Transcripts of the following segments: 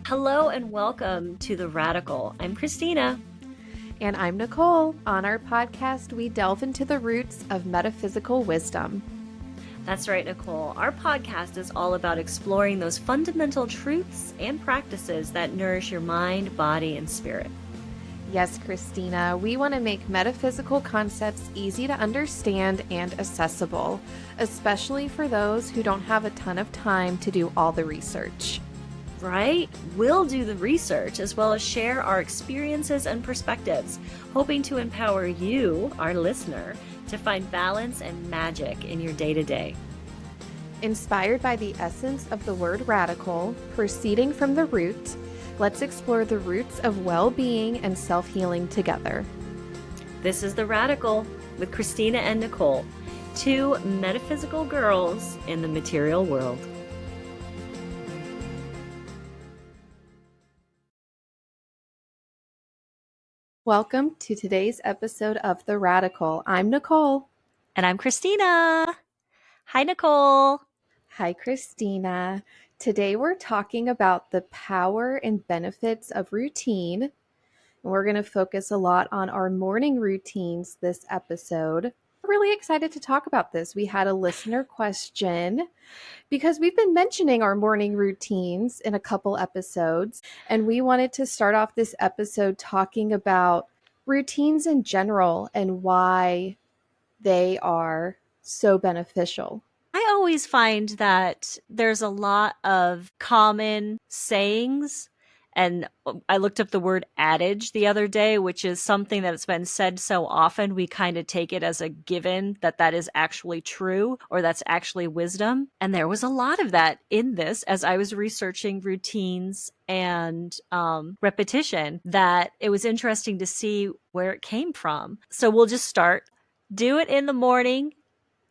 Hello and welcome to The Radical. I'm Christina. And I'm Nicole. On our podcast, we delve into the roots of metaphysical wisdom. That's right, Nicole. Our podcast is all about exploring those fundamental truths and practices that nourish your mind, body, and spirit. Yes, Christina, we want to make metaphysical concepts easy to understand and accessible, especially for those who don't have a ton of time to do all the research. Right? We'll do the research as well as share our experiences and perspectives, hoping to empower you, our listener, to find balance and magic in your day-to-day. Inspired by the essence of the word radical, proceeding from the root, let's explore the roots of well-being and self-healing together. This is The Radical with Christina and Nicole, two metaphysical girls in the material world. Welcome to today's episode of The Radical. I'm Nicole. And I'm Christina. Hi, Nicole. Hi, Christina. Today we're talking about the power and benefits of routine. And we're going to focus a lot on our morning routines this episode. We're really excited to talk about this. We had a listener question because we've been mentioning our morning routines in a couple episodes, and we wanted to start off this episode talking about routines in general and why they are so beneficial. I always find that there's a lot of common sayings, and I looked up the word adage the other day, which is something that's been said so often, we kind of take it as a given that that is actually true or that's actually wisdom. And there was a lot of that in this as I was researching routines and repetition, that it was interesting to see where it came from. So we'll just start. Do it in the morning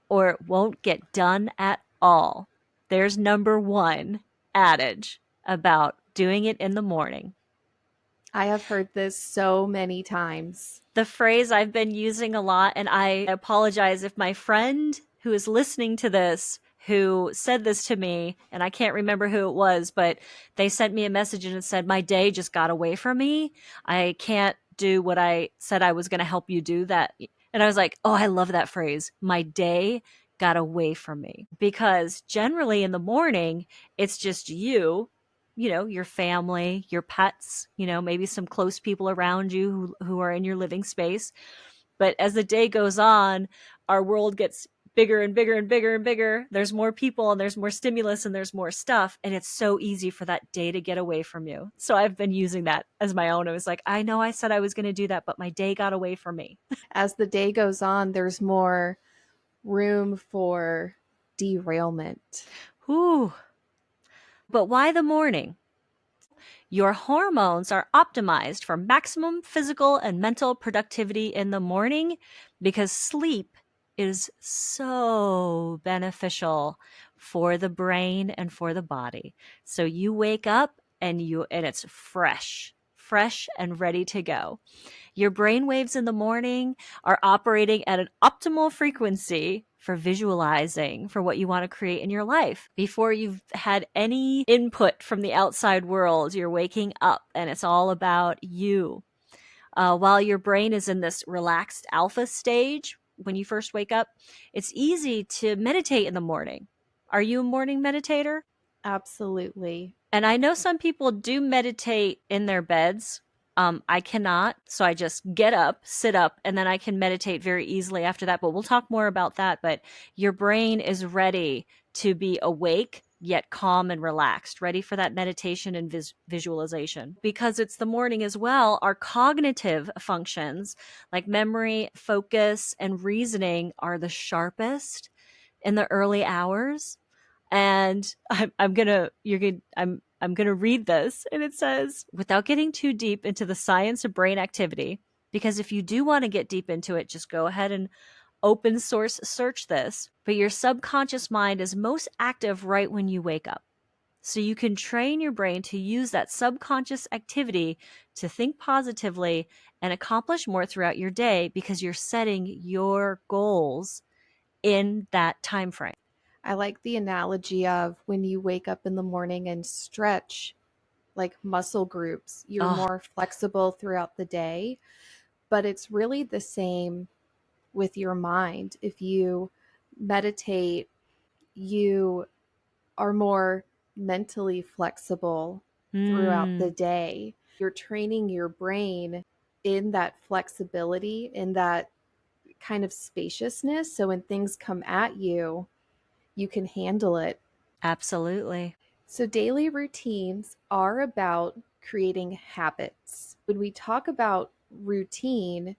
or it won't get done at all. There's number one adage about doing it in the morning. I have heard this so many times. The phrase I've been using a lot, and I apologize if my friend who is listening to this, who said this to me, and I can't remember who it was, but they sent me a message and it said, my day just got away from me. I can't do what I said I was going to help you do that. And I was like, oh, I love that phrase. My day got away from me. Because generally in the morning, it's just you, your family, your pets, maybe some close people around you who are in your living space. But as the day goes on, our world gets bigger and bigger and bigger and bigger. There's more people and there's more stimulus and there's more stuff. And it's so easy for that day to get away from you. So I've been using that as my own. I was like, I know I said I was going to do that, but my day got away from me. As the day goes on, there's more room for derailment. Ooh. But why the morning? Your hormones are optimized for maximum physical and mental productivity in the morning because sleep is so beneficial for the brain and for the body. So you wake up and it's fresh and ready to go. Your brain waves in the morning are operating at an optimal frequency for visualizing for what you want to create in your life. Before you've had any input from the outside world, you're waking up and it's all about you. While your brain is in this relaxed alpha stage, when you first wake up, it's easy to meditate in the morning. Are you a morning meditator? Absolutely. And I know some people do meditate in their beds. I cannot. So I just get up, sit up, and then I can meditate very easily after that. But we'll talk more about that. But your brain is ready to be awake, yet calm and relaxed, ready for that meditation and visualization. Because it's the morning as well, our cognitive functions like memory, focus, and reasoning are the sharpest in the early hours. And I'm gonna read this, and it says, without getting too deep into the science of brain activity, because if you do want to get deep into it, just go ahead and open source search this. But your subconscious mind is most active right when you wake up. So you can train your brain to use that subconscious activity to think positively and accomplish more throughout your day because you're setting your goals in that time frame. I like the analogy of when you wake up in the morning and stretch like muscle groups, you're Oh, more flexible throughout the day. But it's really the same with your mind. If you meditate, you are more mentally flexible throughout the mm, day. You're training your brain in that flexibility, in that kind of spaciousness. So when things come at you, you can handle it. absolutely. So daily routines are about creating habits. When we talk about routine,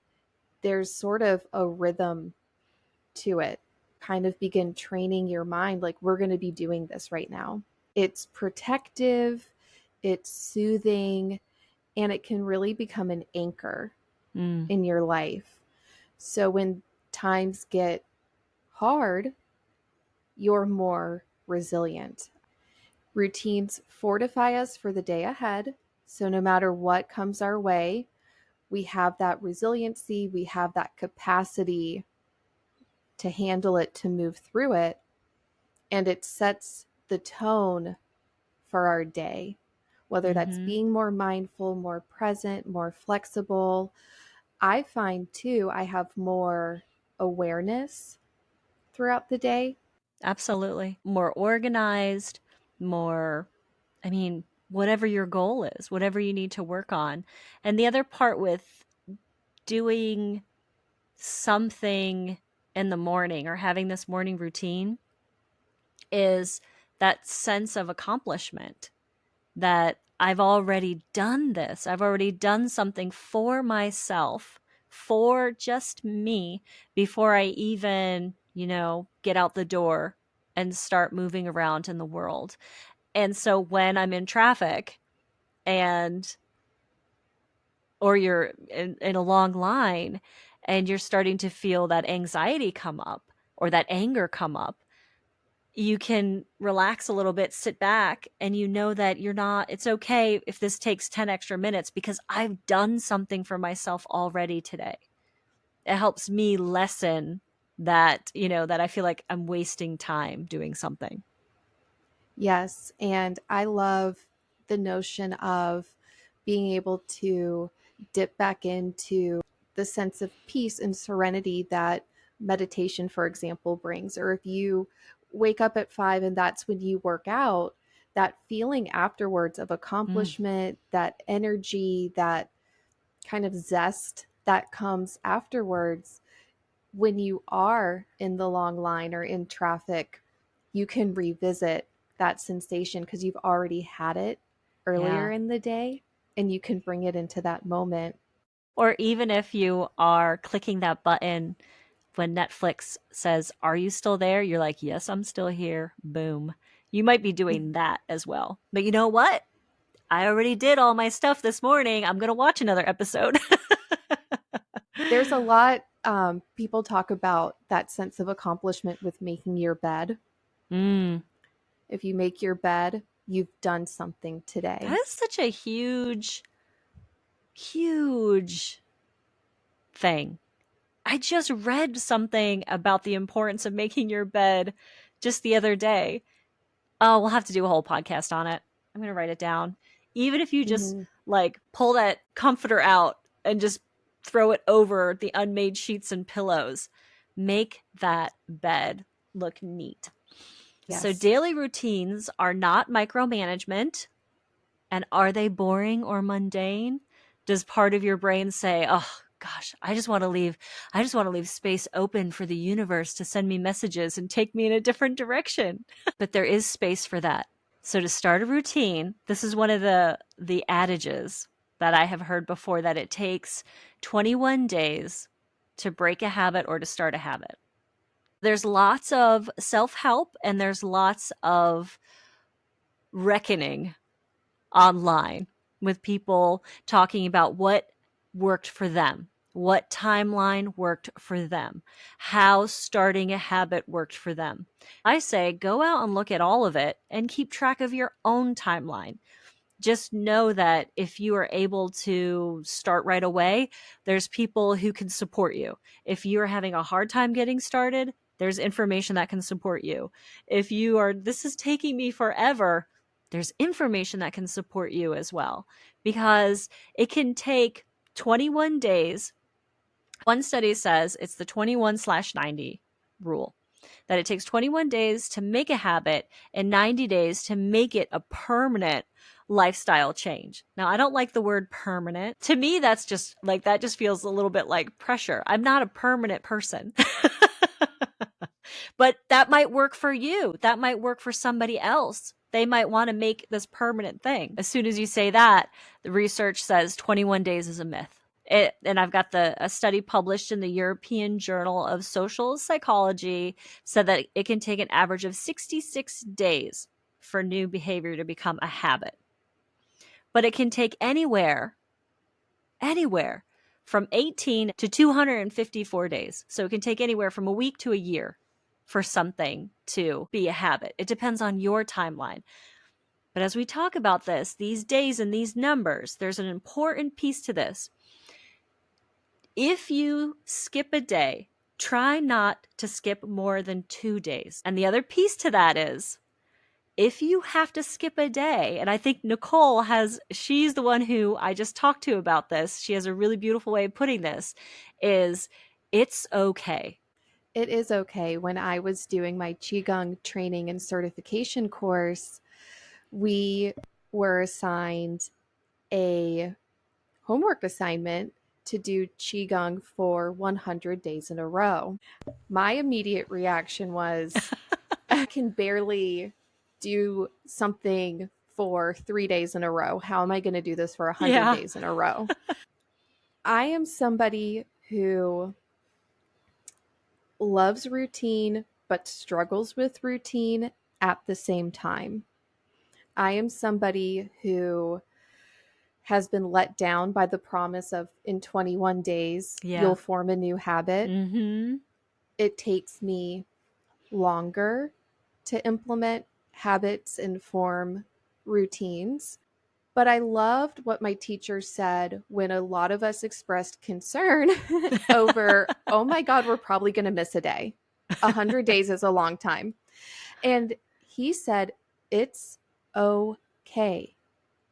there's sort of a rhythm to it. Kind of begin training your mind like we're going to be doing this right now. It's protective, it's soothing, and it can really become an anchor Mm, in your life. So when times get hard, you're more resilient. Routines fortify us for the day ahead. So no matter what comes our way, we have that resiliency, we have that capacity to handle it, to move through it, and it sets the tone for our day. Whether that's mm-hmm. being more mindful, more present, more flexible. I find too, I have more awareness throughout the day. Absolutely. More organized, more, I mean, whatever your goal is, whatever you need to work on. And the other part with doing something in the morning or having this morning routine is that sense of accomplishment that I've already done this. I've already done something for myself, for just me, before I even, get out the door and start moving around in the world. And so when I'm in traffic and or you're in a long line and you're starting to feel that anxiety come up or that anger come up, you can relax a little bit, sit back, and you know that it's okay if this takes 10 extra minutes because I've done something for myself already today. It helps me lessen that I feel like I'm wasting time doing something. Yes. And I love the notion of being able to dip back into the sense of peace and serenity that meditation, for example, brings. Or if you wake up at 5 and that's when you work out, that feeling afterwards of Mm, accomplishment, that energy, that kind of zest that comes afterwards when you are in the long line or in traffic, you can revisit that sensation because you've already had it earlier yeah. in the day and you can bring it into that moment. Or even if you are clicking that button when Netflix says, "Are you still there?" You're like, "Yes, I'm still here." Boom. You might be doing that as well. But you know what? I already did all my stuff this morning. I'm going to watch another episode. There's a lot people talk about that sense of accomplishment with making your bed. Mm, If you make your bed, you've done something that today. is such a huge, huge thing. I just read something about the importance of making your bed just the other day. Oh, we'll have to do a whole podcast on it. I'm going to write it down. Even if you just Mm-hmm. like pull that comforter out and just throw it over the unmade sheets and pillows, make that bed look neat. So, Yes. daily routines are not micromanagement. And are they boring or mundane? Does part of your brain say, "Oh gosh, I just want to leave space open for the universe to send me messages and take me in a different direction." But there is space for that. So to start a routine, this is one of the adages that I have heard before, that it takes 21 days to break a habit or to start a habit. There's lots of self-help and there's lots of reckoning online with people talking about what worked for them, what timeline worked for them, how starting a habit worked for them. I say go out and look at all of it and keep track of your own timeline. Just know that if you are able to start right away, there's people who can support you. If you're having a hard time getting started, there's information that can support you. If you are, this is taking me forever, there's information that can support you as well, because it can take 21 days. One study says it's the 21/90 rule, that it takes 21 days to make a habit and 90 days to make it a permanent lifestyle change. Now, I don't like the word permanent. To me, that's just like, that just feels a little bit like pressure. I'm not a permanent person. But that might work for you. That might work for somebody else. They might want to make this permanent thing. As soon as you say that, the research says 21 days is a myth. And I've got a study published in the European Journal of Social Psychology, said that it can take an average of 66 days for new behavior to become a habit. But it can take anywhere from 18 to 254 days. So it can take anywhere from a week to a year for something to be a habit. It depends on your timeline. But as we talk about this, these days and these numbers, there's an important piece to this. If you skip a day, try not to skip more than 2 days. And the other piece to that is, if you have to skip a day, and I think Nicole she's the one who I just talked to about this. She has a really beautiful way of putting this, is it's okay. It is okay. When I was doing my Qigong training and certification course, we were assigned a homework assignment to do Qigong for 100 days in a row. My immediate reaction was, I can barely do something for 3 days in a row. How am I going to do this for 100 days in a row? I am somebody who loves routine but struggles with routine at the same time. I am somebody who has been let down by the promise of in 21 days, you'll form a new habit. Mm-hmm. It takes me longer to implement habits and form routines. But I loved what my teacher said when a lot of us expressed concern over, oh my God, we're probably going to miss a day. 100 days is a long time. And he said, it's okay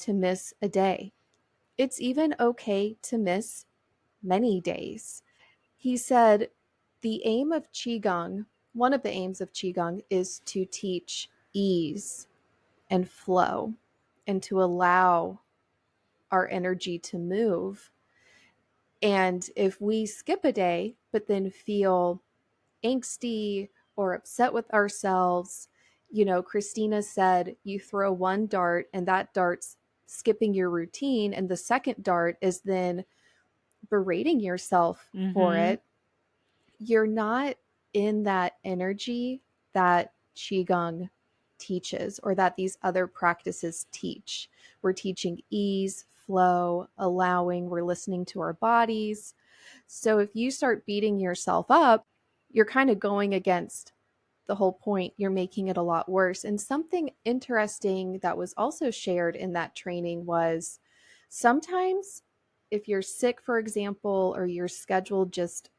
to miss a day. It's even okay to miss many days. He said, the aim of Qigong, one of the aims of Qigong, is to teach ease and flow and to allow our energy to move. And if we skip a day, but then feel angsty or upset with ourselves, Christina said you throw one dart and that dart's skipping your routine, and the second dart is then berating yourself for it. You're not in that energy that Qigong teaches or that these other practices teach. We're teaching ease, flow, allowing, we're listening to our bodies. So if you start beating yourself up, you're kind of going against the whole point. You're making it a lot worse. And something interesting that was also shared in that training was sometimes if you're sick, for example, or your schedule just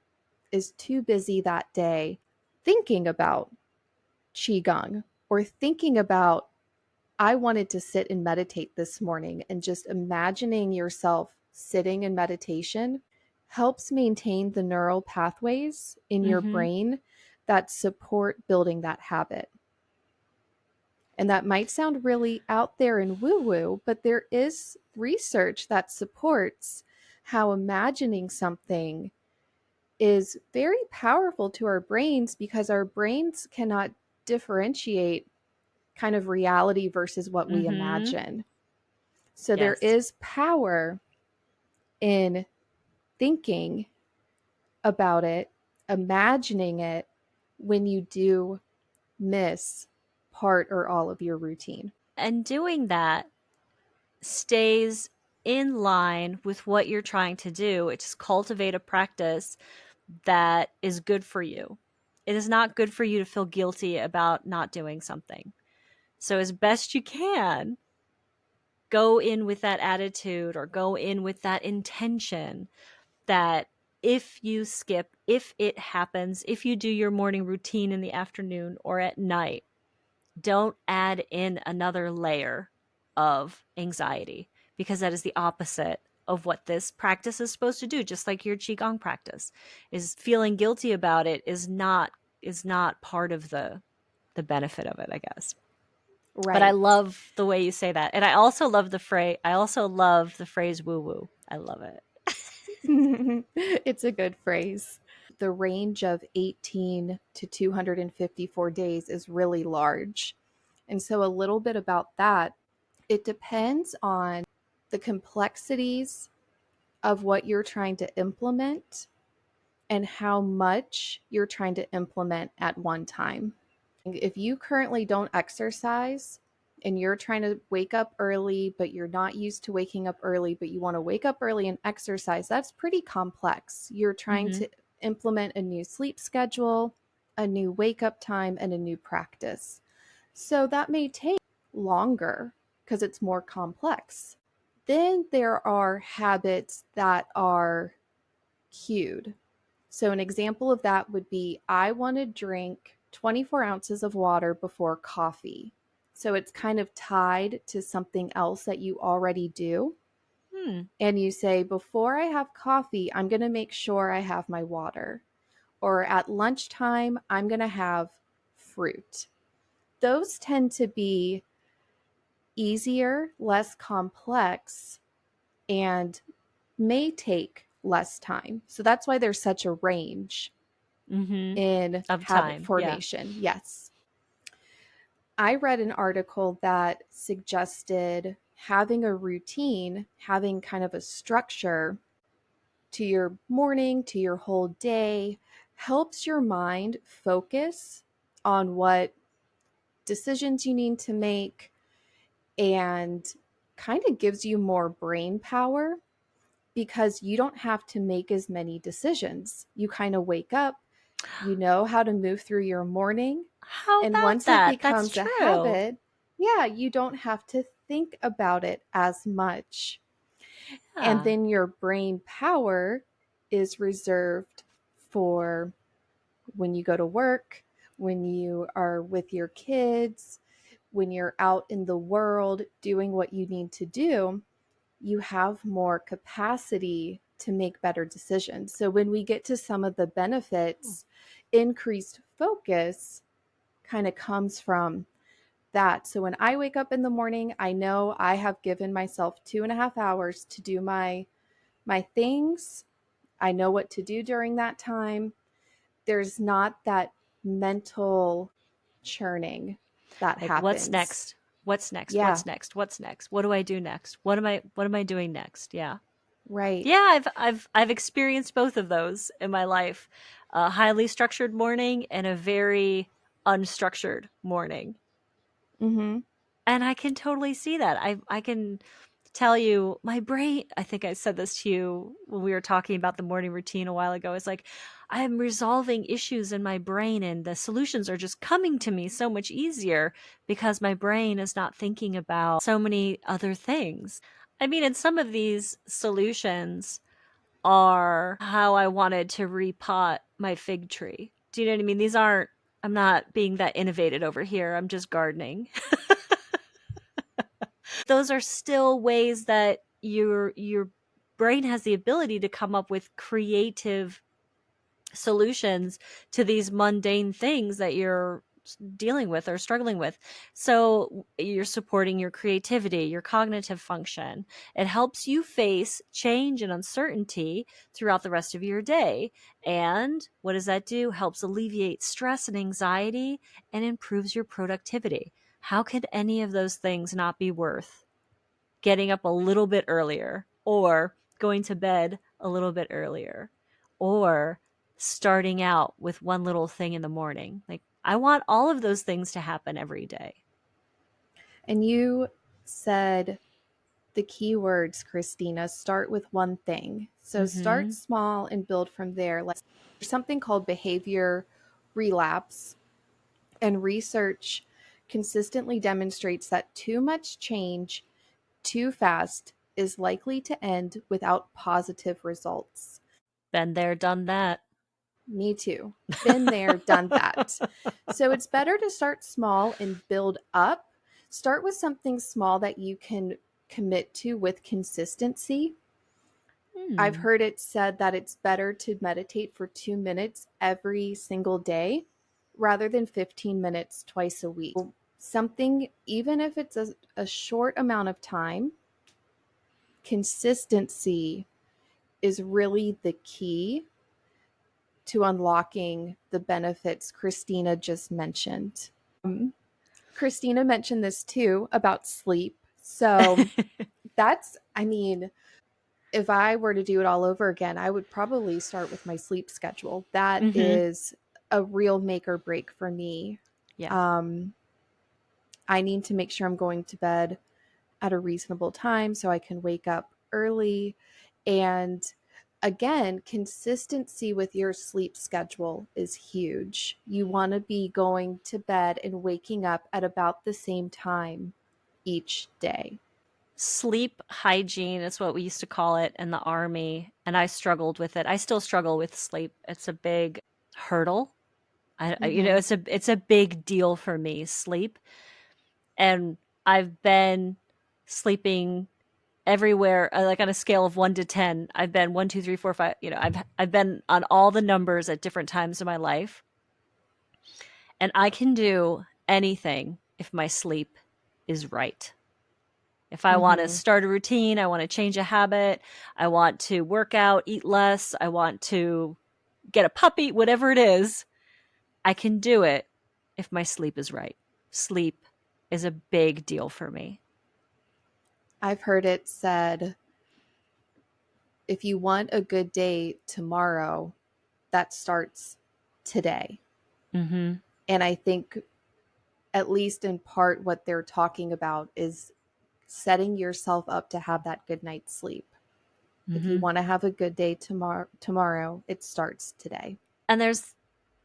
is too busy that day, thinking about Qigong or thinking about, I wanted to sit and meditate this morning, and just imagining yourself sitting in meditation helps maintain the neural pathways in your brain that support building that habit. And that might sound really out there and woo-woo, but there is research that supports how imagining something is very powerful to our brains, because our brains cannot differentiate kind of reality versus what we imagine. So there is power in thinking about it, imagining it when you do miss part or all of your routine. And doing that stays in line with what you're trying to do, which is cultivate a practice that is good for you. It is not good for you to feel guilty about not doing something. So as best you can, go in with that attitude or go in with that intention that if you skip, if it happens, if you do your morning routine in the afternoon or at night, don't add in another layer of anxiety, because that is the opposite of what this practice is supposed to do. Just like your qigong practice, is feeling guilty about it is not part of the benefit of it, I guess. But I Right. love the way you say that. And I also love the phrase woo woo. I love it. It's a good phrase. The range of 18 to 254 days is really large. And so, a little bit about that, it depends on the complexities of what you're trying to implement and how much you're trying to implement at one time. If you currently don't exercise and you're trying to wake up early, but you're not used to waking up early, but you want to wake up early and exercise, that's pretty complex. You're trying Mm-hmm. to implement a new sleep schedule, a new wake up time, and a new practice. So that may take longer because it's more complex. Then there are habits that are cued. So, an example of that would be I want to drink 24 ounces of water before coffee. So, it's kind of tied to something else that you already do. Hmm. And you say, before I have coffee, I'm going to make sure I have my water. Or at lunchtime, I'm going to have fruit. Those tend to be easier, less complex, and may take less time. So that's why there's such a range Mm-hmm. in Of habit time. Yeah. formation. Yes. I read an article that suggested having a routine, having kind of a structure to your morning, to your whole day, helps your mind focus on what decisions you need to make and kind of gives you more brain power because you don't have to make as many decisions. You kind of wake up, you know how to move through your morning. How And about once it that? That's becomes a true. habit, yeah, you don't have to think about it as much. And Yeah. then your brain power is reserved for when you go to work, when you are with your kids, when you're out in the world doing what you need to do, you have more capacity to make better decisions. So when we get to some of the benefits, increased focus kind of comes from that. So when I wake up in the morning, I know I have given myself 2.5 hours to do my things. I know what to do during that time. There's not that mental churning that Like, what's happens. next? What's next? Yeah, What's next? What's next? What do I do next? What am I doing next? Yeah. right. Yeah, I've experienced both of those in my life. A highly structured morning and a very unstructured morning. Mm-hmm. And I can totally see that. I can tell you my brain, I think I said this to you when we were talking about the morning routine a while ago. It's like I'm resolving issues in my brain and the solutions are just coming to me so much easier because my brain is not thinking about so many other things. I mean, and some of these solutions are how I wanted to repot my fig tree. Do you know what I mean? These aren't, I'm not being that innovated over here. I'm just gardening. Those are still ways that your brain has the ability to come up with creative solutions to these mundane things that you're dealing with or struggling with. So you're supporting your creativity, your cognitive function. It helps you face change and uncertainty throughout the rest of your day. And what does that do? Helps alleviate stress and anxiety and improves your productivity. How could any of those things not be worth getting up a little bit earlier or going to bed a little bit earlier or starting out with one little thing in the morning? Like, I want all of those things to happen every day. And you said the key words, Christina, start with one thing. So start Mm-hmm. small and build from there. Like there's something called behavior relapse, and research consistently demonstrates that too much change too fast is likely to end without positive results. Been there, done that. Me too. Been there, done that. So it's better to start small and build up. Start with something small that you can commit to with consistency. I've Hmm. heard it said that it's better to meditate for 2 minutes every single day rather than 15 minutes twice a week. Something, even if it's a short amount of time, consistency is really the key to unlocking the benefits Christina just mentioned. Christina mentioned this too about sleep. So that's, I mean, if I were to do it all over again, I would probably start with my sleep schedule. That Mm-hmm. is a real make or break for me. Yeah. Um, I need to make sure I'm going to bed at a reasonable time so I can wake up early. And again, consistency with your sleep schedule is huge. You want to be going to bed and waking up at about the same time each day. Sleep hygiene is what we used to call it in the army, and I struggled with it. I still struggle with sleep. It's a big hurdle. Mm-hmm. It's a big deal for me, sleep. And I've been sleeping everywhere, like on a scale of 1 to 10. I've been 1, 2, 3, 4, 5. I've been on all the numbers at different times in my life, and I can do anything if my sleep is right. If I want to Mm-hmm. start a routine, I want to change a habit, I want to work out, eat less, I want to get a puppy, whatever it is, I can do it if my sleep is right. Sleep is a big deal for me. I've heard it said if you want a good day tomorrow, that starts today. Mm-hmm. And I think, at least in part, what they're talking about is setting yourself up to have that good night's sleep. If you Mm-hmm. want to have a good day tomorrow, it starts today. And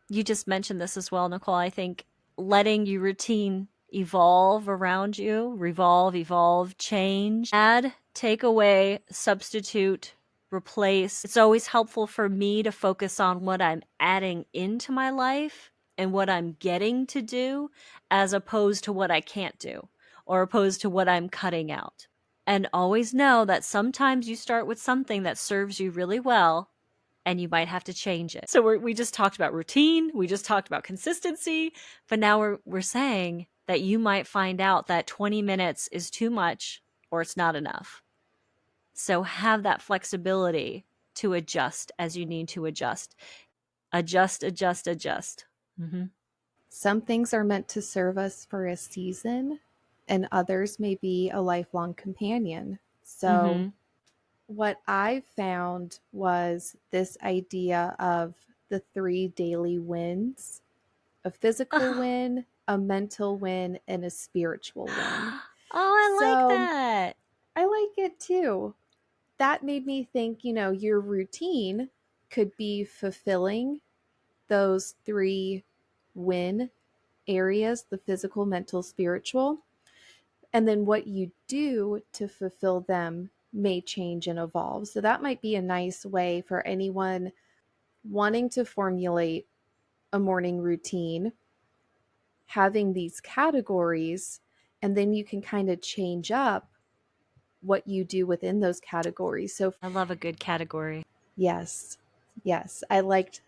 you just mentioned this as well, Nicole. I think letting your routine evolve around you, revolve, evolve, change, add, take away, substitute, replace. It's always helpful for me to focus on what I'm adding into my life and what I'm getting to do as opposed to what I can't do or opposed to what I'm cutting out. And always know that sometimes you start with something that serves you really well and you might have to change it. So we just talked about routine, we just talked about consistency, but now we're saying that you might find out that 20 minutes is too much or it's not enough. So have that flexibility to adjust as you need to adjust. Adjust, adjust, adjust. Mm-hmm. Some things are meant to serve us for a season, and others may be a lifelong companion. So, Mm-hmm. what I found was this idea of the 3 daily wins: a physical Oh, win, a mental win, and a spiritual win. I like So, that. I like it too. That made me think, your routine could be fulfilling those 3 win areas: the physical, mental, spiritual. And then what you do to fulfill them may change and evolve. So that might be a nice way for anyone wanting to formulate a morning routine, having these categories, and then you can kind of change up what you do within those categories. So I love a good category. yes. Yes, I like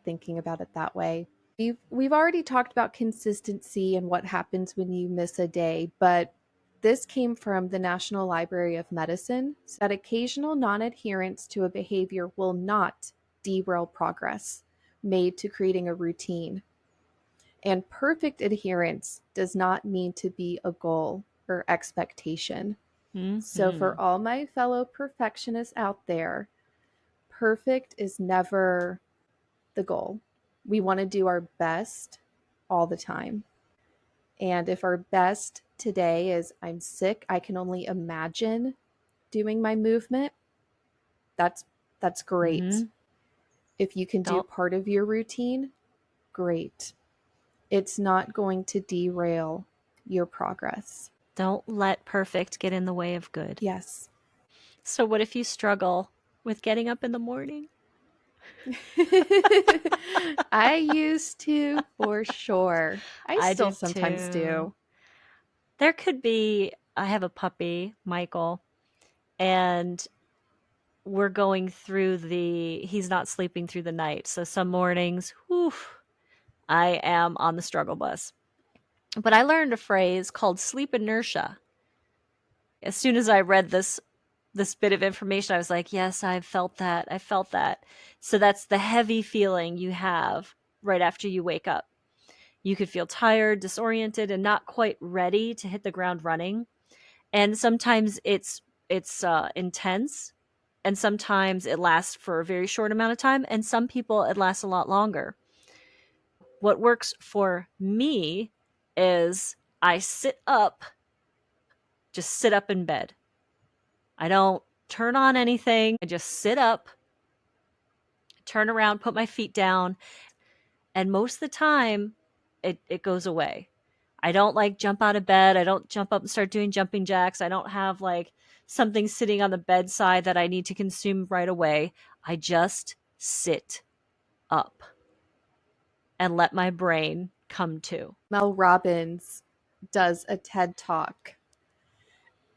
thinking about it that way. We've already talked about consistency and what happens when you miss a day, but this came from the National Library of Medicine, so that occasional non-adherence to a behavior will not derail progress made to creating a routine. And perfect adherence does not need to be a goal or expectation. So Mm-hmm. for all my fellow perfectionists out there, perfect is never the goal. We want to do our best all the time. And if our best today is I'm sick, I can only imagine doing my movement, that's that's great. Mm-hmm. If you can do Don't part of your routine, great. It's not going to derail your progress. don't let perfect get in the way of good. Yes. So what if you struggle with getting up in the morning? I used to for sure. I I still do sometimes too. do. There could be, I have a puppy, Michael, and we're going through he's not sleeping through the night. So some mornings, whew, I am on the struggle bus. But I learned a phrase called sleep inertia. As soon as I read this bit of information, I was like, yes, I felt that. I felt that. So that's the heavy feeling you have right after you wake up. You could feel tired, disoriented, and not quite ready to hit the ground running. And sometimes it's intense, and sometimes it lasts for a very short amount of time, and some people it lasts a lot longer. What works for me is I sit up, just sit up in bed. I don't turn on anything. I just sit up, turn around, put my feet down, and most of the time it goes away. I don't like jump out of bed. I don't jump up and start doing jumping jacks. I don't have like something sitting on the bedside that I need to consume right away. I just sit up and let my brain come to. Mel Robbins does a TED talk,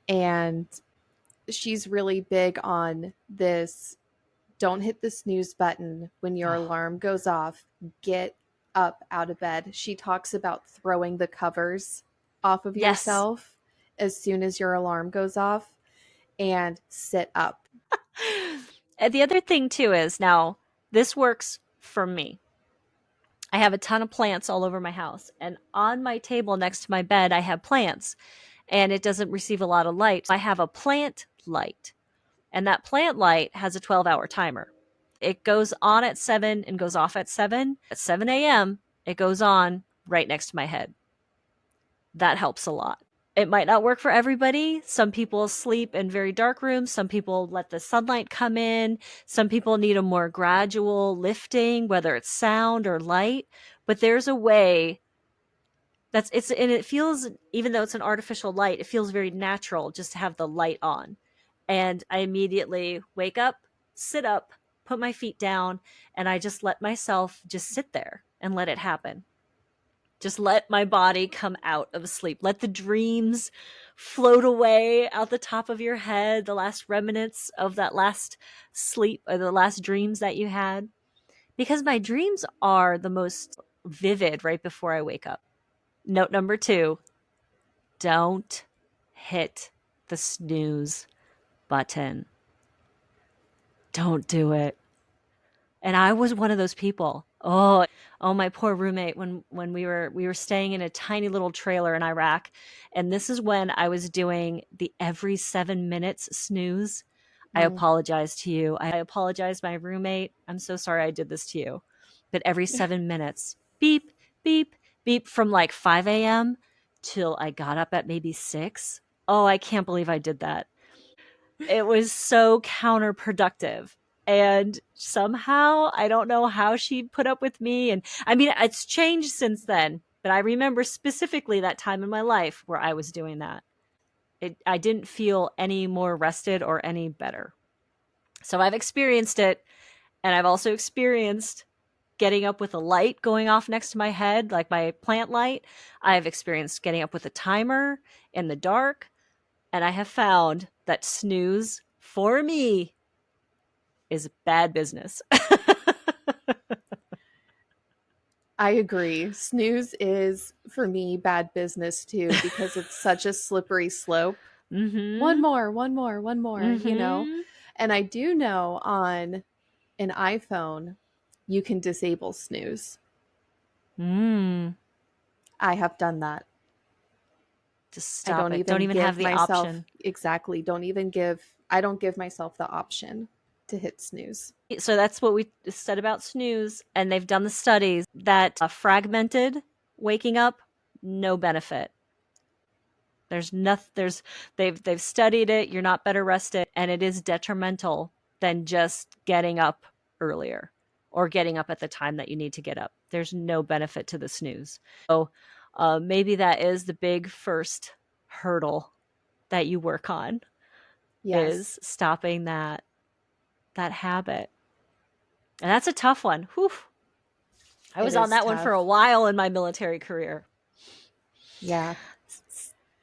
and she's really big on this: don't hit the snooze button when your Oh, alarm goes off. Get up out of bed. She talks about throwing the covers off of yes. yourself as soon as your alarm goes off and sit up. And the other thing too is now this works for me. I have a ton of plants all over my house, and on my table next to my bed I have plants, and it doesn't receive a lot of light. I have a plant light, and that plant light has a 12-hour timer. It goes on at 7 and goes off at 7. At 7 a.m., it goes on right next to my head. That helps a lot. It might not work for everybody. Some people sleep in very dark rooms. Some people let the sunlight come in. Some people need a more gradual lifting, whether it's sound or light. But there's a way and it feels, even though it's an artificial light, it feels very natural just to have the light on. And I immediately wake up, sit up, put my feet down, and I just let myself just sit there and let it happen. Just let my body come out of sleep. Let the dreams float away out the top of your head, the last remnants of that last sleep or the last dreams that you had. Because my dreams are the most vivid right before I wake up. Note number 2, don't hit the snooze button. Don't do it. And I was one of those people. Oh, my poor roommate when we were staying in a tiny little trailer in Iraq, and this is when I was doing the every 7 minutes snooze. I Mm. apologize to you. I apologize, my roommate. I'm so sorry I did this to you. But every 7 minutes, beep, beep, beep, from like 5 a.m. till I got up at maybe 6. Oh, I can't believe I did that. It was so counterproductive. And somehow, I don't know how she put up with me. And I mean, it's changed since then, but I remember specifically that time in my life where I was doing that. I didn't feel any more rested or any better. So I've experienced it. And I've also experienced getting up with a light going off next to my head, like my plant light. I've experienced getting up with a timer in the dark. And I have found that snooze for me is bad business. I agree. Snooze is, for me, bad business too, because it's such a slippery slope. One Mm-hmm. more, one more, one more, you know? Mm-hmm. And I do know on an iPhone, you can disable snooze. Mm. I have done that. Just I stop don't it. Don't even even have give the myself option. exactly, don't even give, I don't give myself the option to hit snooze. So that's what we said about snooze, and they've done the studies that fragmented waking up, no benefit. There's nothing. They've studied it. You're not better rested, and it is detrimental than just getting up earlier or getting up at the time that you need to get up. There's no benefit to the snooze. So maybe that is the big first hurdle that you work on Yes. is stopping that habit. And that's a tough one. Whew. I It was on is that one for a tough. while in my military career. Yeah.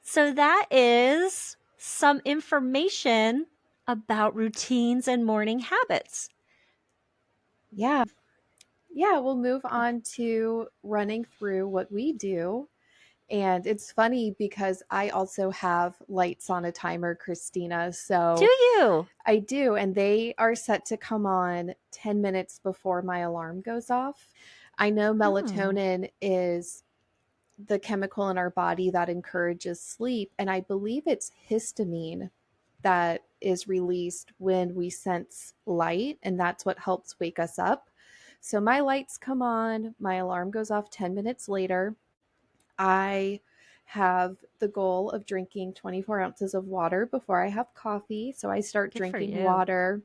So that is some information about routines and morning habits. Yeah. Yeah, we'll move on to running through what we do. And it's funny because I also have lights on a timer, Christina. Do So you? I do. And they are set to come on 10 minutes before my alarm goes off. I know Oh, melatonin is the chemical in our body that encourages sleep. And I believe it's histamine that is released when we sense light. And that's what helps wake us up. So my lights come on, my alarm goes off 10 minutes later. I have the goal of drinking 24 ounces of water before I have coffee. So I start good for drinking you. water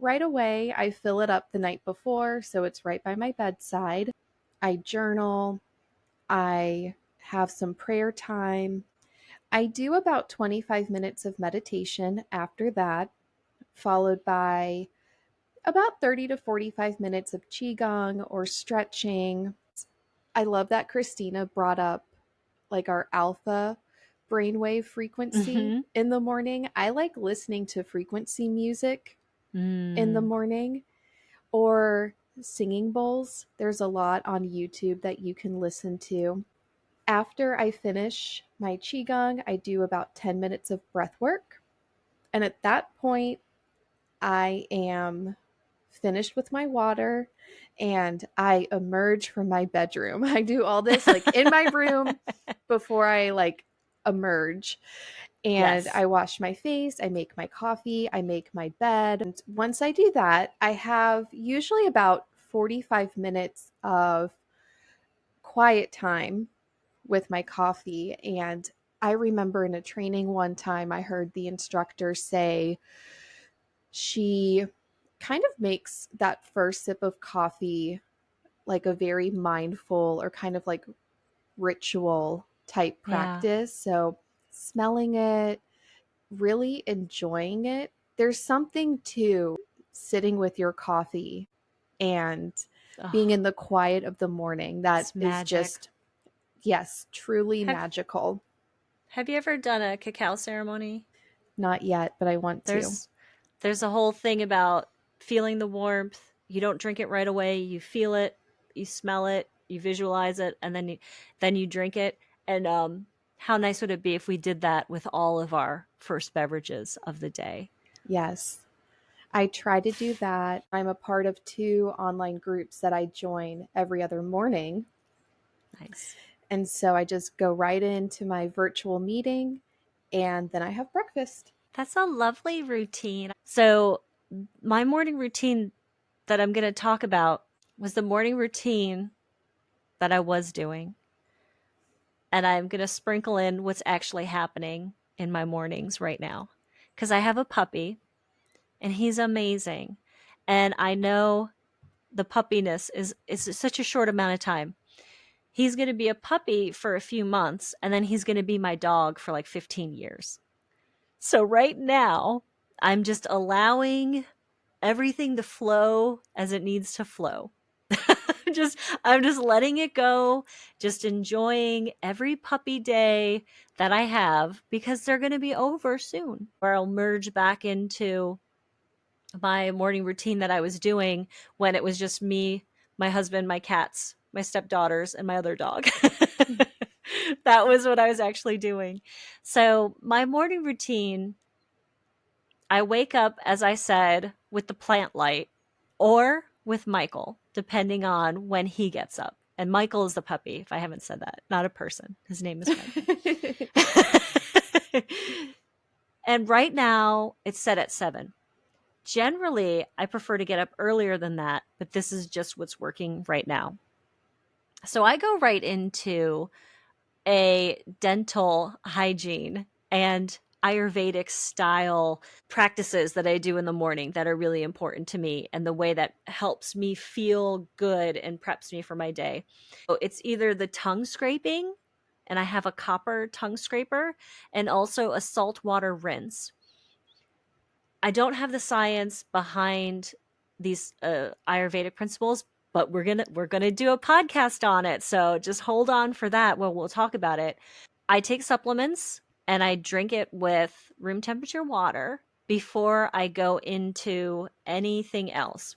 right away. I fill it up the night before, so it's right by my bedside. I journal. I have some prayer time. I do about 25 minutes of meditation after that, followed by about 30 to 45 minutes of qigong or stretching. I love that Christina brought up like our alpha brainwave frequency Mm-hmm. in the morning. I like listening to frequency music in the Mm, morning or singing bowls. There's a lot on YouTube that you can listen to. After I finish my qigong, I do about 10 minutes of breath work. And at that point, I am finished with my water and I emerge from my bedroom. I do all this like in my room before I like emerge. And yes. I wash my face, I make my coffee, I make my bed. And once I do that, I have usually about 45 minutes of quiet time with my coffee. And I remember in a training one time, I heard the instructor say she kind of makes that first sip of coffee like a very mindful or kind of like ritual type Yeah. practice. So, smelling it, really enjoying it. There's something to sitting with your coffee and being Oh, in the quiet of the morning that it's is magic. just, yes, truly Have magical. Have you ever done a cacao ceremony? Not yet, but I want to. There's there's a whole thing about feeling the warmth. You don't drink it right away. You feel it, you smell it, you visualize it, and then you drink it. And how nice would it be if we did that with all of our first beverages of the day? Yes. I try to do that. I'm a part of two online groups that I join every other morning. Nice. And so I just go right into my virtual meeting and then I have breakfast. That's a lovely routine. So, my morning routine that I'm going to talk about was the morning routine that I was doing. And I'm going to sprinkle in what's actually happening in my mornings right now. Because I have a puppy and he's amazing. And I know the puppiness is such a short amount of time. He's going to be a puppy for a few months and then he's going to be my dog for like 15 years. So right now, I'm just allowing everything to flow as it needs to flow. just I'm just letting it go, just enjoying every puppy day that I have because they're going to be over soon. Where I'll merge back into my morning routine that I was doing when it was just me, my husband, my cats, my stepdaughters, and my other dog. That was what I was actually doing. So, my morning routine, I wake up, as I said, with the plant light or with Michael, depending on when he gets up. And Michael is the puppy, if I haven't said that, not a person. His name is Michael. And right now, it's set at 7. Generally, I prefer to get up earlier than that, but this is just what's working right now. So I go right into a dental hygiene and Ayurvedic style practices that I do in the morning that are really important to me and the way that helps me feel good and preps me for my day. So it's either the tongue scraping, and I have a copper tongue scraper, and also a saltwater rinse. I don't have the science behind these Ayurvedic principles, but we're gonna do a podcast on it. So just hold on for that. Well, we'll talk about it. I take supplements and I drink it with room temperature water before I go into anything else.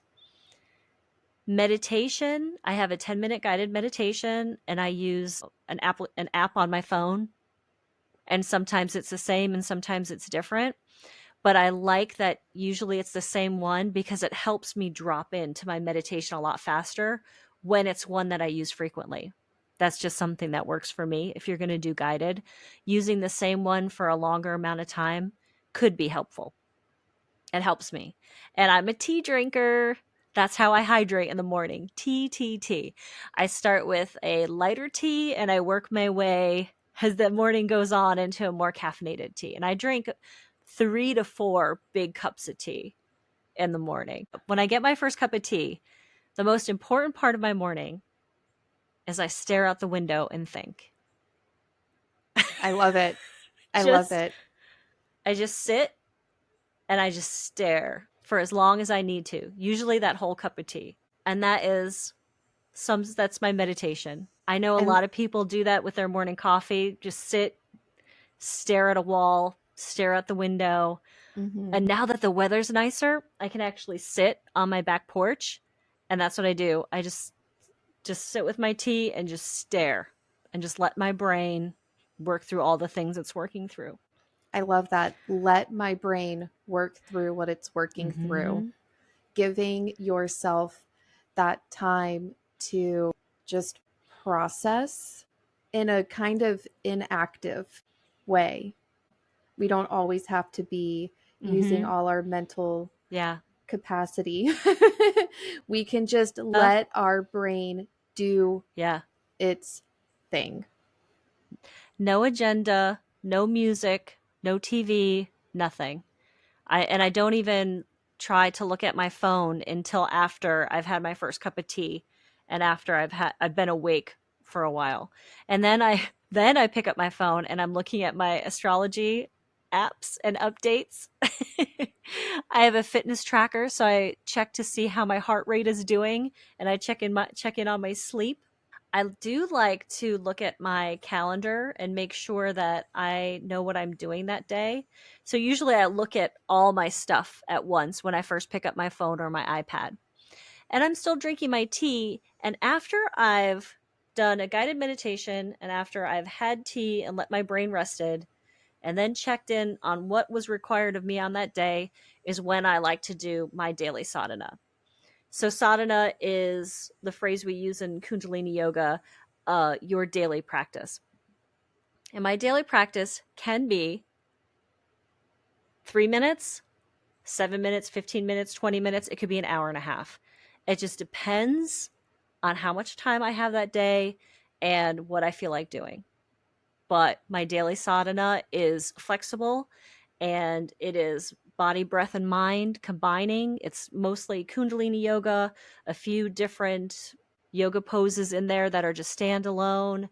Meditation, I have a 10-minute guided meditation and I use an app on my phone, and sometimes it's the same and sometimes it's different, but I like that usually it's the same one because it helps me drop into my meditation a lot faster when it's one that I use frequently. That's just something that works for me. If you're going to do guided, using the same one for a longer amount of time could be helpful. It helps me. And I'm a tea drinker. That's how I hydrate in the morning. Tea, tea, tea. I start with a lighter tea and I work my way as the morning goes on into a more caffeinated tea. And I drink 3 to 4 big cups of tea in the morning. When I get my first cup of tea, the most important part of my morning is I stare out the window and think. I love it. I love just it. I just sit and I just stare for as long as I need to. Usually that whole cup of tea. And that's my meditation. I know a And lot of people do that with their morning coffee, just sit, stare at a wall, stare out the window. mhm, And now that the weather's nicer, I can actually sit on my back porch, and that's what I do. I just sit with my tea and just stare and just let my brain work through all the things it's working through. I love that. Let my brain work through what it's working through. Mm-hmm. Giving yourself that time to just process in a kind of inactive way. We don't always have to be using Mm-hmm. all our mental Yeah. capacity. We can just Uh, let our brain do yeah. its thing. No agenda, no music, no TV, nothing. I don't even try to look at my phone until after I've had my first cup of tea and after I've been awake for a while. And then I pick up my phone and I'm looking at my astrology apps and updates. I have a fitness tracker, so I check to see how my heart rate is doing and I check in on my sleep. I do like to look at my calendar and make sure that I know what I'm doing that day. So usually I look at all my stuff at once when I first pick up my phone or my iPad. And I'm still drinking my tea. And after I've done a guided meditation and after I've had tea and let my brain rested and then checked in on what was required of me on that day is when I like to do my daily sadhana. So sadhana is the phrase we use in Kundalini yoga, your daily practice. And my daily practice can be 3 minutes, 7 minutes, 15 minutes, 20 minutes. It could be an hour and a half. It just depends on how much time I have that day and what I feel like doing. But my daily sadhana is flexible and it is body, breath, and mind combining. It's mostly Kundalini yoga, a few different yoga poses in there that are just standalone.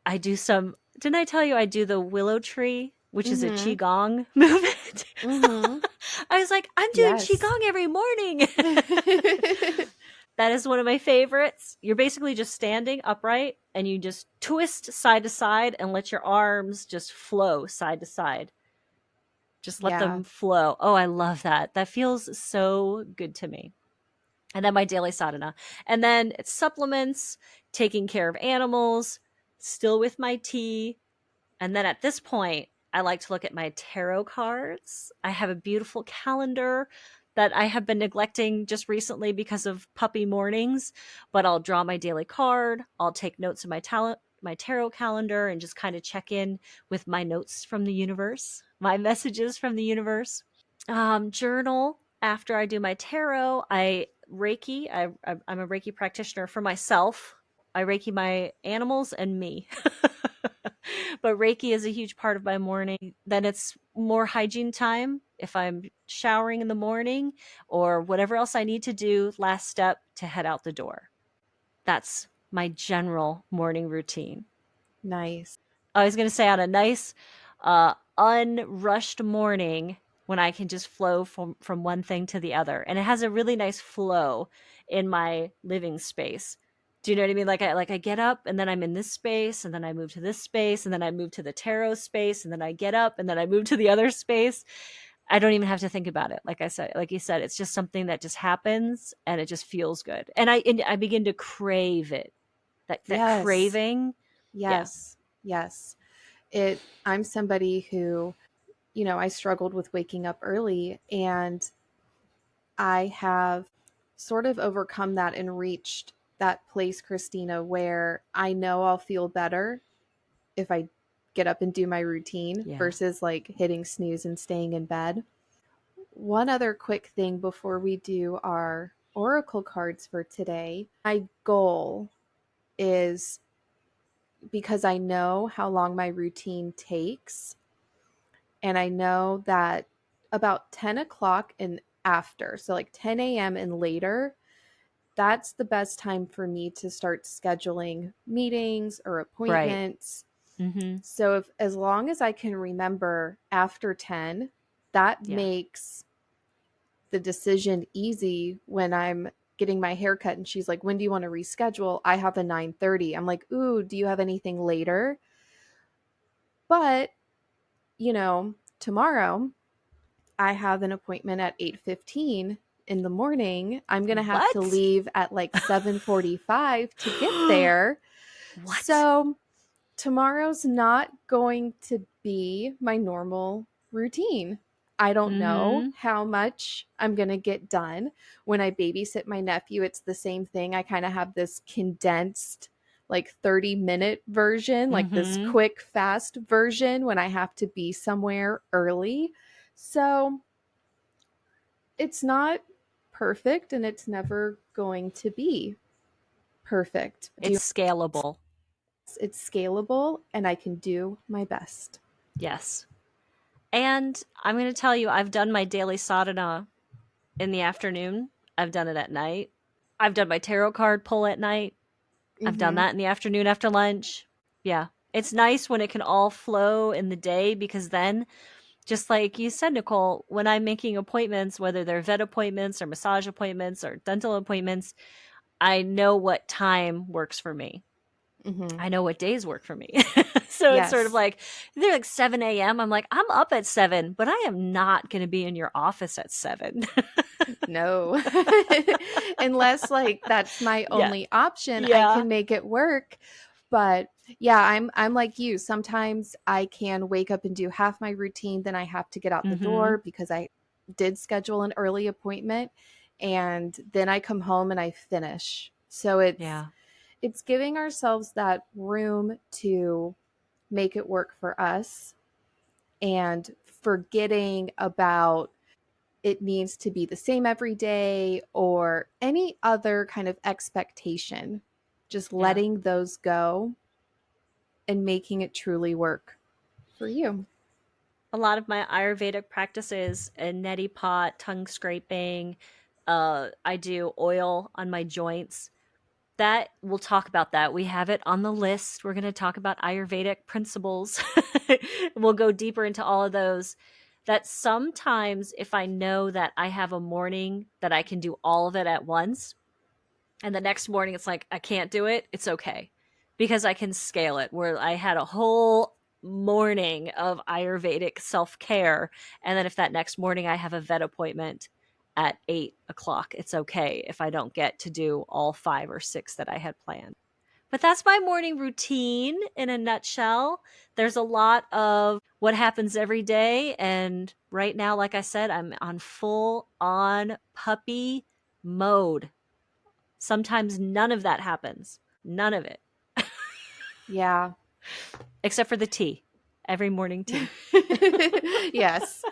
Didn't I tell you I do the willow tree, which is a Mhm. Qigong movement? Mhm. I was like, I'm doing Yes. Qigong every morning. That is one of my favorites. You're basically just standing upright and you just twist side to side and let your arms just flow side to side. Just let Yeah. them flow. Oh, I love that. That feels so good to me. And then my daily sadhana. And then it's supplements, taking care of animals, still with my tea. And then at this point, I like to look at my tarot cards. I have a beautiful calendar that I have been neglecting just recently because of puppy mornings, but I'll draw my daily card. I'll take notes in my tarot calendar and just kind of check in with my notes from the universe, my messages from the universe. Journal after I do my tarot. I Reiki. I'm a Reiki practitioner for myself. I Reiki my animals and me. But Reiki is a huge part of my morning. Then it's more hygiene time if I'm showering in the morning or whatever else I need to do, last step to head out the door. That's my general morning routine. Nice. I was going to say on a nice, unrushed morning, when I can just flow from one thing to the other. And it has a really nice flow in my living space. Do you know what I mean? Like I get up and then I'm in this space and then I move to this space and then I move to the tarot space and then I get up and then I move to the other space. I don't even have to think about it. Like I said, like you said, it's just something that just happens and it just feels good. And I begin to crave it. That Yes. craving. Yeah. Yes. Yes. I'm somebody who, I struggled with waking up early, and I have sort of overcome that and reached that place, Christina, where I know I'll feel better if I get up and do my routine Yeah. versus like hitting snooze and staying in bed. One other quick thing before we do our oracle cards for today. My goal is, because I know how long my routine takes, and I know that about 10 o'clock and after, so like 10 a.m. and later, that's the best time for me to start scheduling meetings or Right. appointments. Mm-hmm. So if as long as I can remember after 10, that Yeah. makes the decision easy when I'm getting my hair cut and she's like, "When do you want to reschedule?" I have a 9:30. I'm like, "Ooh, do you have anything later?" But, tomorrow I have an appointment at 8:15 in the morning. I'm going to have to What? leave at like 7:45 to get there. What? So, tomorrow's not going to be my normal routine. I don't know Mm-hmm. how much I'm going to get done. When I babysit my nephew, it's the same thing. I kind of have this condensed, like 30-minute version, like this Mm-hmm. quick, fast version when I have to be somewhere early. So it's not perfect, and it's never going to be perfect. It's scalable. It's scalable, and I can do my best. Yes. And I'm going to tell you, I've done my daily sadhana in the afternoon. I've done it at night. I've done my tarot card pull at night. I've done Mm-hmm. that in the afternoon after lunch. Yeah. It's nice when it can all flow in the day because then, just like you said, Nicole, when I'm making appointments, whether they're vet appointments or massage appointments or dental appointments, I know what time works for me. Mm-hmm. I know what days work for me. So it's sort of Yes. like, they're like 7 a.m. I'm like, I'm up at 7, but I am not going to be in your office at 7. No. Unless like that's my Yeah. only option, I Yeah. can make it work. But yeah, I'm like you. Sometimes I can wake up and do half my routine, then I have to get out the Mm-hmm. door because I did schedule an early appointment, and then I come home and I finish. So it's Yeah. it's giving ourselves that room to make it work for us, and forgetting about it needs to be the same every day or any other kind of expectation. Just Yeah. letting those go and making it truly work for you. A lot of my Ayurvedic practices, a neti pot, tongue scraping, I do oil on my joints. That we'll talk about that. We have it on the list. We're going to talk about Ayurvedic principles. We'll go deeper into all of those. That sometimes, if I know that I have a morning that I can do all of it at once, and the next morning it's like I can't do it, it's okay because I can scale it. Where I had a whole morning of Ayurvedic self care, and then if that next morning I have a vet appointment at 8 o'clock, it's okay if I don't get to do all 5 or 6 that I had planned. But that's my morning routine in a nutshell. There's a lot of what happens every day. And right now, like I said, I'm on full on puppy mode. Sometimes none of that happens. None of it. Yeah. Except for the tea. Every morning tea. Yes.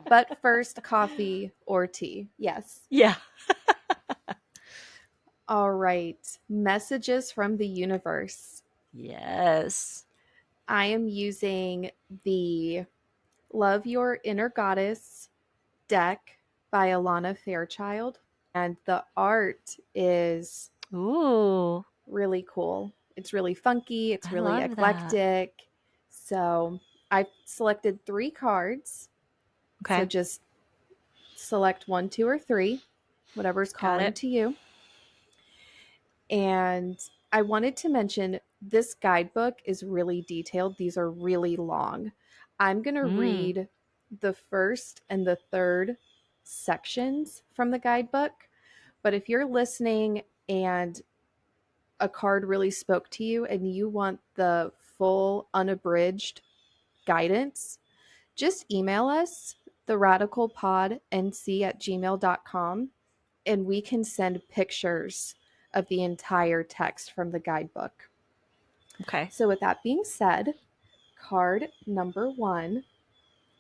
But first, coffee or tea. Yes. Yeah. All right. Messages from the universe. Yes. I am using the Love Your Inner Goddess deck by Alana Fairchild. And the art is Ooh, really cool. It's really funky, it's I really love that. eclectic. So I selected 3 cards. So Okay. just select one, two, or three, whatever's Got calling it. to you. And I wanted to mention this guidebook is really detailed. These are really long. I'm going to Mm, read the first and the third sections from the guidebook. But if you're listening and a card really spoke to you and you want the full unabridged guidance, just email us, theradicalpodnc@gmail.com, and we can send pictures of the entire text from the guidebook. okay. So, with that being said, card number one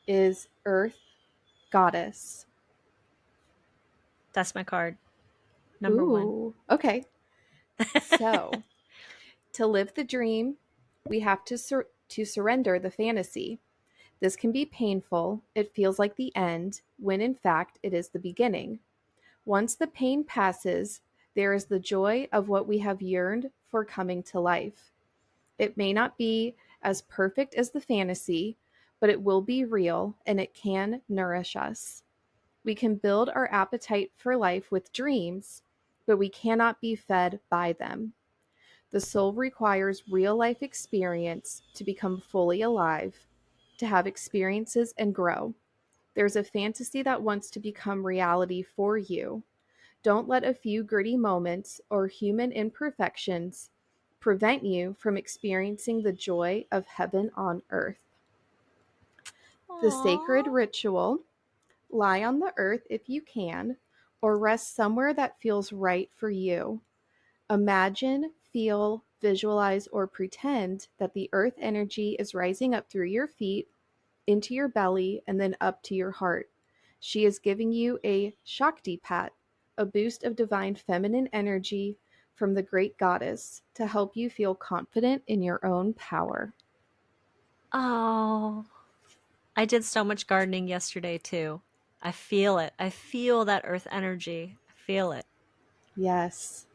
is Earth Goddess. That's my card. Number one. Ooh, okay. So, to live the dream, we have to surrender the fantasy. This can be painful. It feels like the end, when in fact it is the beginning. Once the pain passes, there is the joy of what we have yearned for coming to life. It may not be as perfect as the fantasy, but it will be real and it can nourish us. We can build our appetite for life with dreams, but we cannot be fed by them. The soul requires real life experience to become fully alive, to have experiences and grow. There's a fantasy that wants to become reality for you. Don't let a few gritty moments or human imperfections prevent you from experiencing the joy of heaven on earth. The sacred Aww. ritual: lie on the earth if you can, or rest somewhere that feels right for you. Imagine, feel, visualize, or pretend that the earth energy is rising up through your feet, into your belly, and then up to your heart. She is giving you a Shakti pat, a boost of divine feminine energy from the great goddess to help you feel confident in your own power. Oh, I did so much gardening yesterday too. I feel it. I feel that earth energy. I feel it. Yes.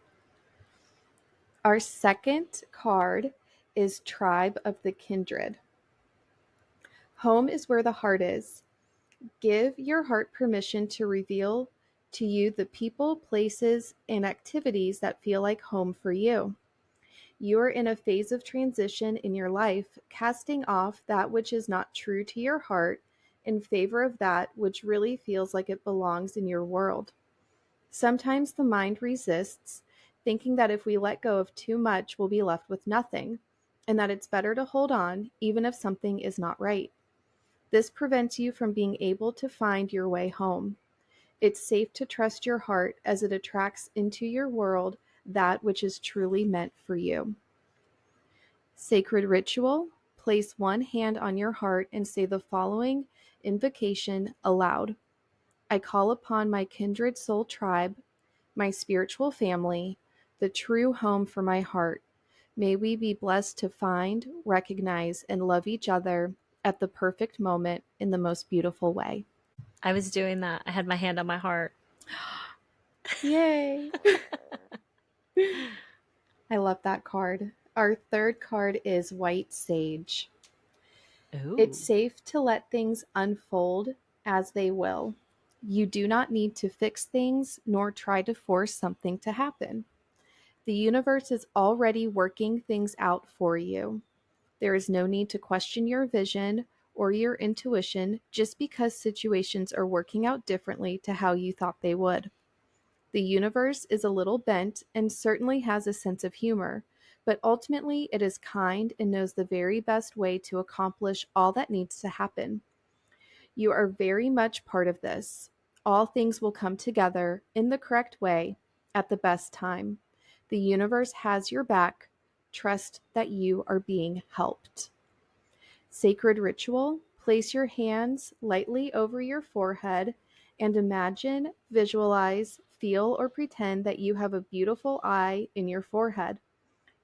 Our second card is Tribe of the Kindred. Home is where the heart is. Give your heart permission to reveal to you the people, places, and activities that feel like home for you. You are in a phase of transition in your life, casting off that which is not true to your heart in favor of that which really feels like it belongs in your world. Sometimes the mind resists, thinking that if we let go of too much, we'll be left with nothing, and that it's better to hold on even if something is not right. This prevents you from being able to find your way home. It's safe to trust your heart as it attracts into your world that which is truly meant for you. Sacred ritual: place one hand on your heart and say the following invocation aloud. I call upon my kindred soul tribe, my spiritual family, the true home for my heart. May we be blessed to find, recognize, and love each other at the perfect moment in the most beautiful way. I was doing that. I had my hand on my heart. Yay! I love that card. Our third card is White Sage. It's Ooh. safe to let things unfold as they will. You do not need to fix things nor try to force something to happen. The universe is already working things out for you. There is no need to question your vision or your intuition just because situations are working out differently to how you thought they would. The universe is a little bent and certainly has a sense of humor, but ultimately it is kind and knows the very best way to accomplish all that needs to happen. You are very much part of this. All things will come together in the correct way at the best time. The universe has your back. Trust that you are being helped. Sacred ritual: place your hands lightly over your forehead and imagine, visualize, feel, or pretend that you have a beautiful eye in your forehead.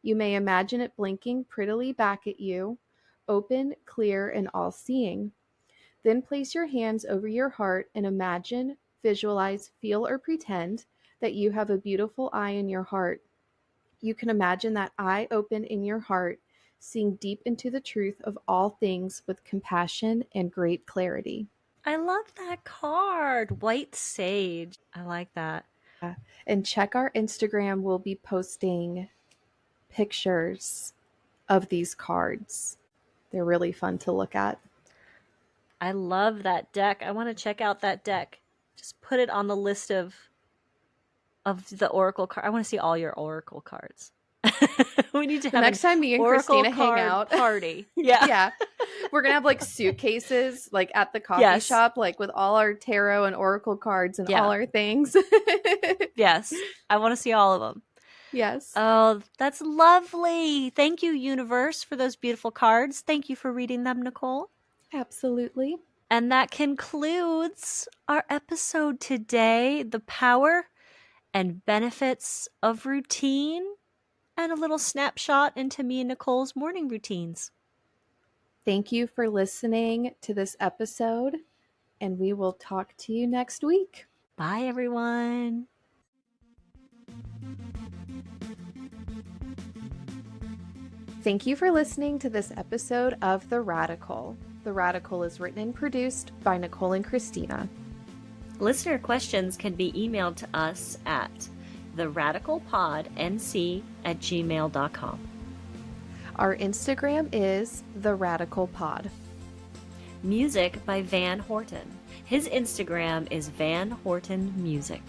You may imagine it blinking prettily back at you, open, clear, and all seeing. Then place your hands over your heart and imagine, visualize, feel, or pretend that you have a beautiful eye in your heart. You can imagine that eye open in your heart, seeing deep into the truth of all things with compassion and great clarity. I love that card. White sage. I like that. And check our Instagram. We'll be posting pictures of these cards. They're really fun to look at. I love that deck. I want to check out that deck. Just put it on the list of the Oracle card. I want to see all your Oracle cards. We need to The have next an time me and Oracle Christina hang card out, party. Yeah. yeah, we're gonna have like suitcases like at the coffee Yes. shop, like with all our tarot and Oracle cards and all Yeah. our things. Yes. I want to see all of them. Yes, Oh, that's lovely. Thank you, universe, for those beautiful cards. Thank you for reading them, Nicole. absolutely. And that concludes our episode today. The power and benefits of routine, and a little snapshot into me and Nicole's morning routines. Thank you for listening to this episode, and we will talk to you next week. Bye, everyone. Thank you for listening to this episode of The Radical. The Radical is written and produced by Nicole and Christina. Listener questions can be emailed to us at theradicalpodnc@gmail.com. Our Instagram is The Radical Pod. Music by Van Horton. His Instagram is Van Horton Music.